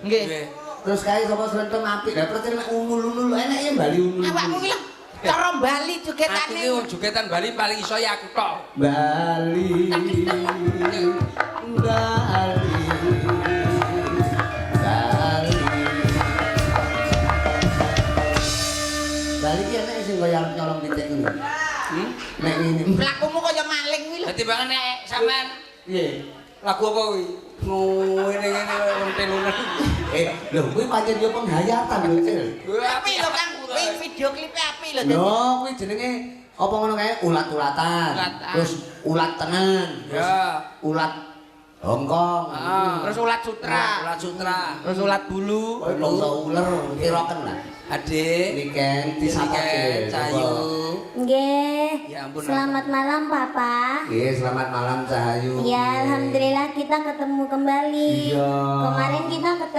Nggih. Terus kae sapa srentem apik. Lah percaya nek unul-unul enak ya Bali unul. Awakmu ki lho cara Bali jogetane. Aku ki jogetan Bali paling iso ya aku tok. Bali. Bali. Bali. Bali ki enak sing kaya nyolong pitik ngono. Nek ngene. Lakumu kaya maling kuwi lho. Dadi banget nek sampean Piye? lagu apa kuwi? Ngene-ngene wong telunan. Lho kuwi pancen yo penghayatan lho, Cil. Apik lho Kang, kuwi video klipe apik lho. Lho kuwi jenenge apa ngono kae ulat-ulatan. Terus ulat tengen. Ya. Ulat Hongkong. Terus ulat sutra. Ulat sutra. Terus ulat bulu. Bangsa uler kiroken lah. Adik, Niken disapake. Cahayu. Nggih. Ya ampun. Selamat malam Papa. Nggih, selamat malam Cahayu. Ya, alhamdulillah kita ketemu kembali. Iya. Kemarin kita ketemu